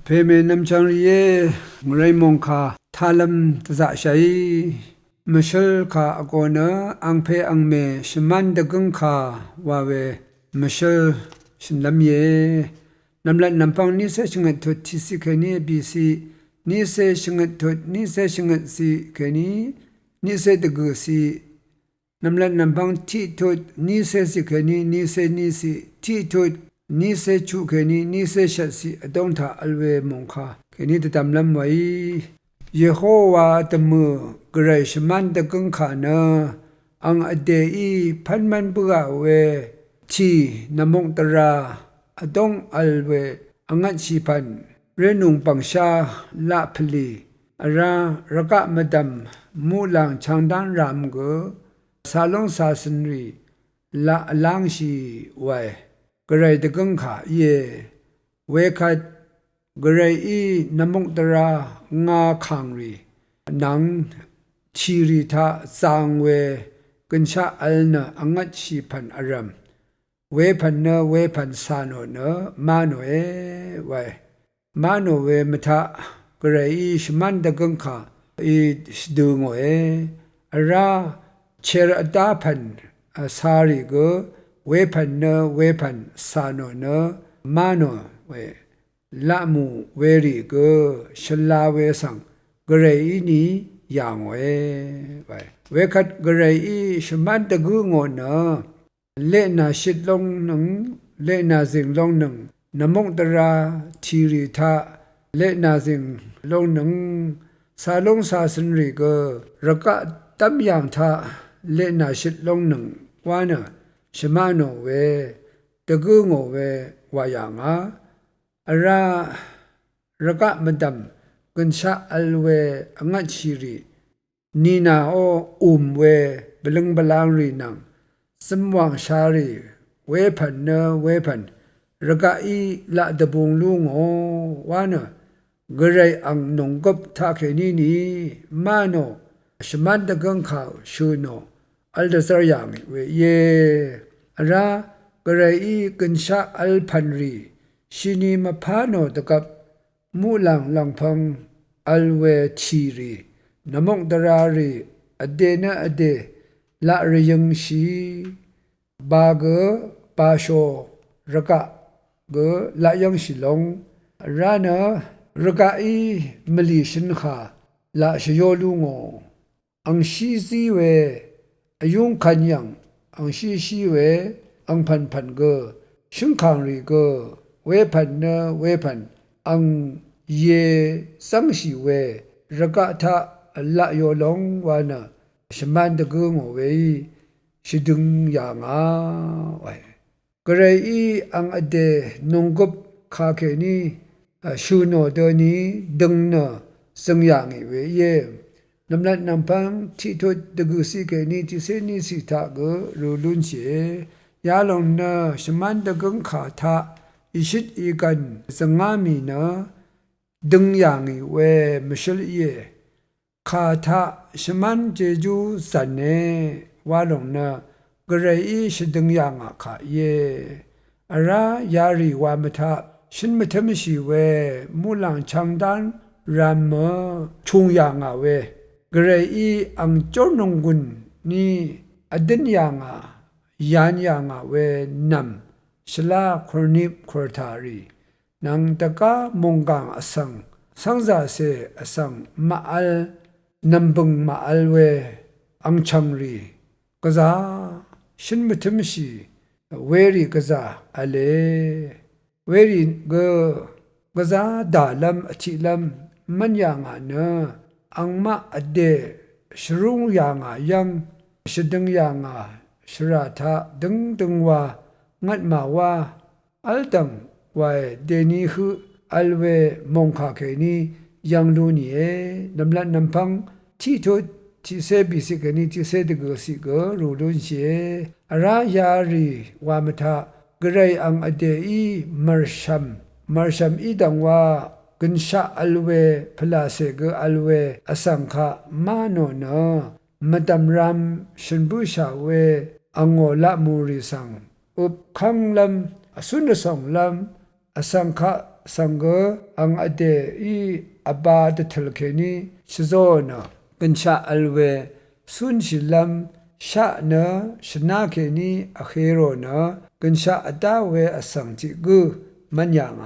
เพเมนำจังเย่ไรมงคาทาลัมตะใช้มชลคาอโกนะอังเพอังเมชมันดะกังคาวาเวมชลชินลำเย่นำละนำปังนิเสชงตุทิสิเคนีบีซีนิเสชงตุนิเสชงซีเคนีนิเสตะกุซีนำละนำปังที่ตุนิเสสิเคนีนิเสนิสิที่ตุนิเสชูเคนีนิเสชัดสิอดองทาอัลเวมงคาเคนีตะตำลำไว้เยโฮวาตะมือกระไรชมันตะกังขานะอังอเดอีพันมันเบื่อเวทีนมงตราอดองอัลเวอังัดชีพันเรนุงปังชาลาพลีอราระกะมดำมูลังช่างดันรามเกซาลงซาสนรีละลังชีไวกระไรตะกังขาเยเวคัดกระไรอีนมงตรางาขังรีนังชีริทาสางเวกัญชาอัลนะอังัดชีพันอารมเวพันเนเวพันสานโนเนมาโนเอไวมาโนเวมทะกระไรอีชมันดะกังขาอีสดูงเออาราเชรอดาพันสาริโกเวพันเนเวพันสานโนเนมาโนเวละมูเวริโกชลาเวสังกระไรอีนี้อย่างเวไวเวคัดกระไรอีชมันตะกุงโนเลนาชิดลงหนึ่งเลนาสิงลงหนึ่งนมงตราทีริทาเลนาสิงลงหนึ่งซาลงซาสนริโกระกะตัมยังทาเลนาชิดลงหนึ่งวานะชมาโนเวตะกุงเววายางาอาราระกะมดัมกัญชาอัลเวอังัดชีรีนีนาโอเวบลึงบลางรีนังสมวังชารีเวพันเนเวพันระกะอีละดบงลุงโอวานะกระไรอังนงกบทาเคนีนีมาโนชมันตะกังขาวชูโนอัลเดซารยางเวเยอารากระไรอีกัญชาอัลพันรีชินีมาพาโนตะกับมูลังลังพังอัลเวทีรีนมงตรารีอเดนะอเดละเรยังชีบาเกปาโชระกะเกละยังชิลงรานะระกะอีมลีชินขาละชโยลุงออังชีซีเวอายุงขันยังอังชีเวอังพันเกชิงขังรีเกเวพันเนเวพันอังเยสังชีเวระกะทะละโยลงวานะชมันตะกุงเวชิดึงอย่างไวกระไรอีอังอเดนงกบคาเคนีชูโนเดนีดึงเนสังอย่างเวเยนำนัดนำพังที่ทุดตะกุสิเคนีที่เซนีสิทากรูลุนเชยาลงเนชมันตะกุงขาทะอิชิตอีกันสังามีเนดึงอย่างเวมชลเยคาทะชมันเจจูสันเนวาลงนะกระไรอีชดึงอย่างขาเยอารายารีวามทะฉันไม่ทำชีเวมูลังช่างดันรามชุงอย่างเวกระไรอีอังจนงกุนนี่อดินอย่างยานอย่างเวนำชลาครนิบครทารีนังตะกามงกังอสังสังจาเสอสังมาอัลนำบึงมาอัลเวอังชังรีกษาฉันไม่ทำชีเวรีกษาอเลเวรีกษาดาลัมอธิลัมมันอย่างเนอังมาอเดชรุงอย่างยังชดึงอย่างชราทะดึงว่างัดมาว่าอัลตังไว้เดนีคืออัลเวมงคาเคนียังลูนีเอนำละนำพังที่ทุดที่เซบิสิกนีที่เซดกสิกรูลุนเชอารายารีวามทะกระไรอังอเดอีมารชัมอีดังว่ากัญชาอัลเวพลาเซกอัลเวอสังขะมาโนนะมดัมรัมชันบุชาเวอังโอละมูริสังอุบขังลำอสุนสองลำอสังขะ สังเกอังอเดอีอบาดทลเคนีชิโซนะกันชาอัลเวสุนชิลัมชาเนชนาเคนีอเคโรนะกันชาอดาเวอสังจิกุมันยัง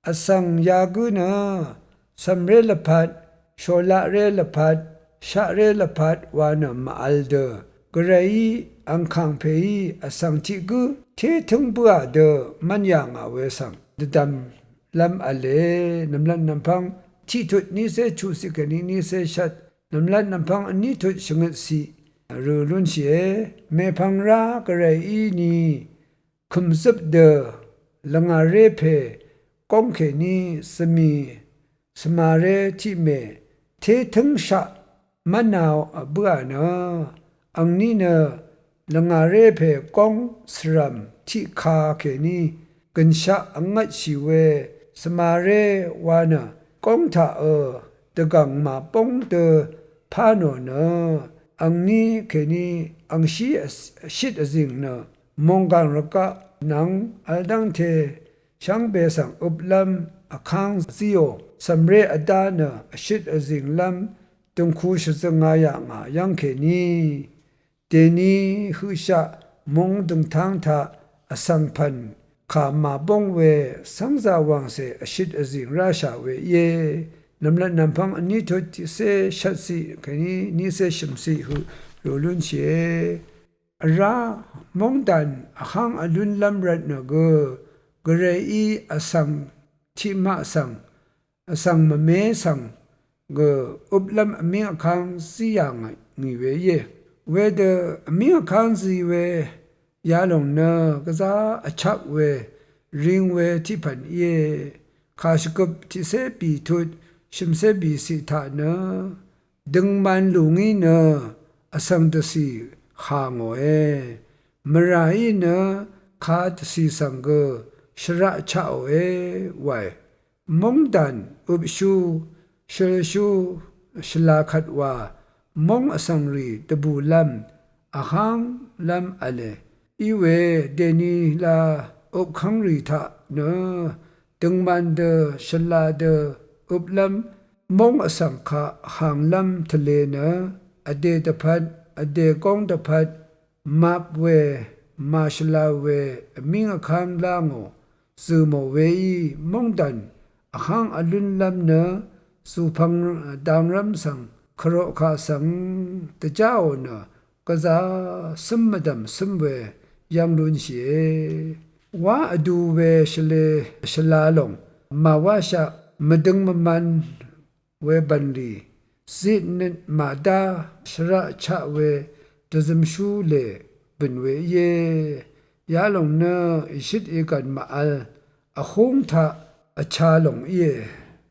อสังยากุนะสัมเรลพัดโชลาเรลพัดชาเรลพัดวานะมาอัลเดกระไรอังคังเพยอสังจิกุเทถึงบัวเดมันยังเวสังดำลำอเลน้ำลันน้ำพังที่ทุดนี้เสชูสิกันนี้เสชัดน้ำลันน้ำพังอันนี้ทุดชงสีรูลุนเสียเมพังรากระไรนีคุมซับเดลังอาเรเพกงเขนีสมีสมาเรที่เมเทถึงชะมะนาวบัวเนอังนี้เนลังอาเรเพกงสรัมที่คาเขนีกันชะอังงัดชีเวสมาเรวานะกงทาตะกังมาปงเตพาโนเนอังนี้เคนีอังชีชิดจิงเนมองกันรกะนังอัลดังเทช่างเบสังอุบลัมอคังซิโอสำเรอดานะชิดจิงลัมตุงคูชะงายางยังเคนีเตนีหุชะมงดุงทางทาอสังพันขามาบงเวสังจาวังเสอชิดอจิงราชาเวเยน้ำละน้ำพังอันนี้ทุกเสชัดสิแค่นี้เสชิมสิหูรู้ลุนเชรามงดันข้างอลุนลำรัดเนกกระไรอสังทิมาสังมะเมสังกอุบลำเมียข้างสิยังงี้เวเยเวเดเมียข้างสิเวยาลงเนกษาชักเวริงเวที่พันเยข้าศึกที่เสปีทุดชิมเสบีสิทานะดึงมันลุงีนะอสังตสีขางเอมรายนะขาตสีสังเกชระชาเอไวมงดันอุบชูชลชูชลาขัดว่ามงอสังรีตบูลัมอาหังลัมอเลอีเวเดนีลาอบขังรีทะเนดึงมันเดชลาเดอุบลัมมงอสังขะหางลำทะเลนะอเดตพัดอเดกองตพัดมาบเวมาชลาเวมิงคามลางโอซูโมเวอีมงดันหางอลุนลำนะสุพังดางรำสังครอขาสังตะเจ้านะกะซาสมดำสมเวยังลุนเชว่าอดูเวชลาลงมาว่าชะมดึงมันเวบันลีสินมาดาชระชะเวตะซึมชูเลเป็นเวเยยาลงเนอิชิดเอกันมาอัลอคงทะอชาลงเย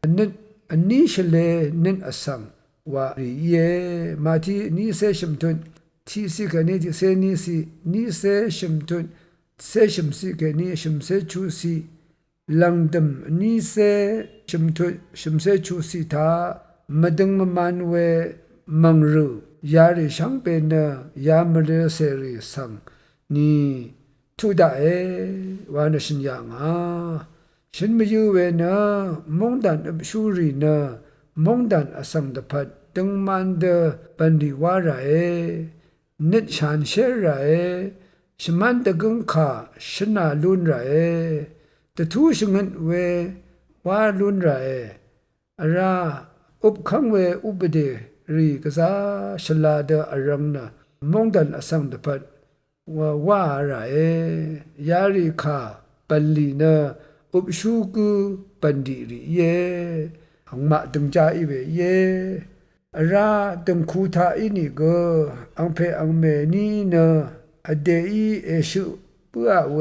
อันนี้เชเลนินอสังวารีเยมาที่นี้เสชมทุนที่สิกันนี้ที่เสนี้สินี้เสชมทุนเสชมสิกันนี้ชมเสชูสิลังดมนี้เสชมทุชมเสชูสิทามดึงมันเวมังรูยาริช่างเป็นยามเรเสรีสังนี่ทุดาเอวานชินยังฉันไม่อยู่เวนะมงดันอับชูรีนะมงดันอสังดพัดดึงมันเดปันดิวาระเอนิดฉันเชระเอชมันตะกึงขาชนะลุนระเอแต่ทูชงันเววาลุนระเอราอุบขังเวอุบเดรีกษาชลาเดอรังนะมงดันอสังดพัดว่าระเอยาริคาปัลลีนะอุบชูกุปันดิริเยหังมาตึงจาอีเวเยราตึงคูทาอินิโกอังเพอังเมนีนะอเดอีเอชุเปือเว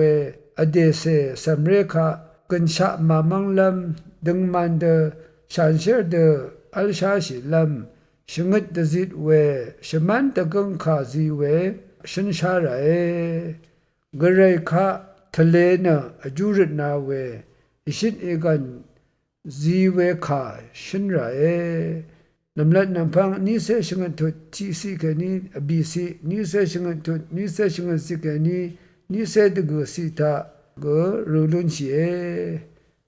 อเดเซสัมเรคากันชะมามังลัมดึงมันเดชันเชเดอัลชาชิลัมชงดดซิดเวชมันตะกังคาซีเวชันชาระเอกระไรคะทะเลนะอจุรนาเวอิชินเอกันซีเวคาชันระเอนำลัดนำพังนิเสชงันทุทีสิกนีอบีสินิเสชงันทุนิเสชงันสิกนีนิเสตกุสิตา go rulun chie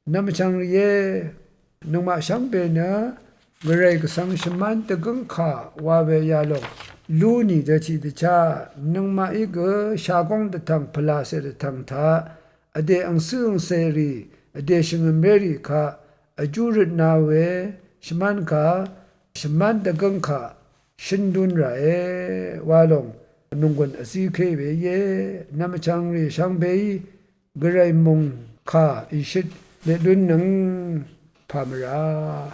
nam chang ye nung ma shang be na gre ka sang shman te gung kha wa ve ya lo lu ni de chi de cha nung ma I ge sha gong de tang phla se de tang tha ade ang sung se ri ade shing meri kha ajur na we shman ka shman de gung kha shin dun ra e wa long nung gon asi khe be ye nam chang ri shang be gre mong kha I shit le dun nang phamra